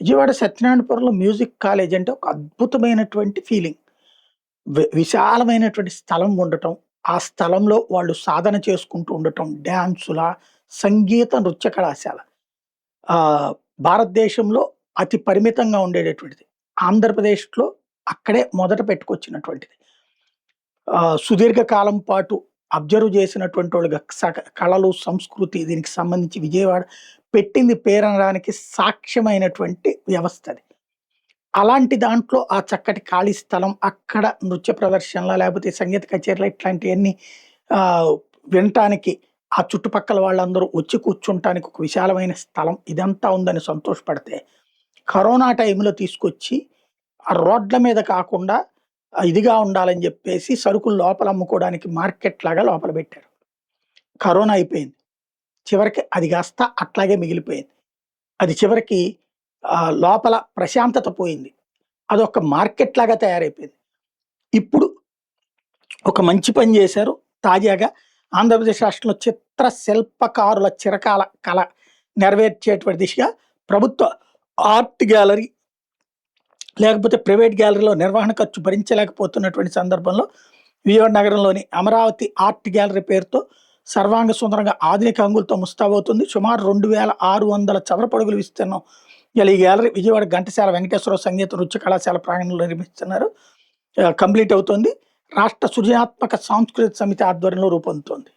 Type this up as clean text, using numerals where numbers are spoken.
Vijayawada సత్యనారాయణపురంలో music college అంటే ఒక అద్భుతమైనటువంటి ఫీలింగ్. విశాలమైనటువంటి స్థలం ఉండటం, ఆ స్థలంలో వాళ్ళు సాధన చేసుకుంటూ ఉండటం, డాన్సుల, సంగీత, నృత్య కళాశాల. భారతదేశంలో అతి పరిమితంగా ఉండేటటువంటిది. ఆంధ్రప్రదేశ్‌లో అక్కడే మొదట పెట్టుకొచ్చినటువంటిది. సుదీర్ఘ కాలం పాటు అబ్జర్వ్ చేసినటువంటి వాళ్ళుగా కళలు, సంస్కృతి దీనికి సంబంధించి విజయవాడ పెట్టింది పేరనడానికి సాక్ష్యమైనటువంటి వ్యవస్థ అది. అలాంటి దాంట్లో ఆ చక్కటి ఖాళీ స్థలం, అక్కడ నృత్య ప్రదర్శనల లేకపోతే సంగీత కచేరీలు ఇట్లాంటియన్నీ ఆహ్, వినటానికి ఆ చుట్టుపక్కల వాళ్ళందరూ వచ్చి కూర్చుంటానికి ఒక విశాలమైన స్థలం ఇదంతా ఉందని సంతోషపడితే, కరోనా టైంలో తీసుకొచ్చి ఆ రోడ్ల మీద కాకుండా ఇదిగా ఉండాలని జెప్పేసి సరుకులు లోపల అమ్ముకోవడానికి మార్కెట్ లాగా లోపల పెట్టారు. కరోనా అయిపోయింది. చివరికి అది కాస్త అట్లాగే మిగిలిపోయింది. అది చివరికి లోపల ప్రశాంతత పోయింది. అదొక మార్కెట్ లాగా తయారైపోయింది. ఇప్పుడు ఒక మంచి పని జేశారు. తాజాగా ఆంధ్రప్రదేశ్ రాష్ట్రంలో చిత్ర శిల్పకారుల చిరకాల కళ నెరవేర్చేటువంటి దిశగా ప్రభుత్వ ఆర్ట్ గ్యాలరీ లేకపోతే ప్రైవేట్ గ్యాలరీలో నిర్వహణ ఖర్చు భరించలేకపోతున్నటువంటి సందర్భంలో విజయవాడ నగరంలోని అమరావతి ఆర్ట్ గ్యాలరీ పేరుతో సర్వాంగ సుందరంగా ఆధునిక హంగులతో ముస్తాబవుతుంది. సుమారు 2600 చదరపడుగుల విస్తీర్ణం గల ఈ గ్యాలరీ విజయవాడ ఘంటసాల వెంకటేశ్వరరావు సంగీత నృత్య కళాశాల ప్రాంగణంలో నిర్మిస్తున్నారు. కంప్లీట్ అవుతుంది. రాష్ట్ర సృజనాత్మక సాంస్కృతిక సమితి ఆధ్వర్యంలో రూపొందుతోంది.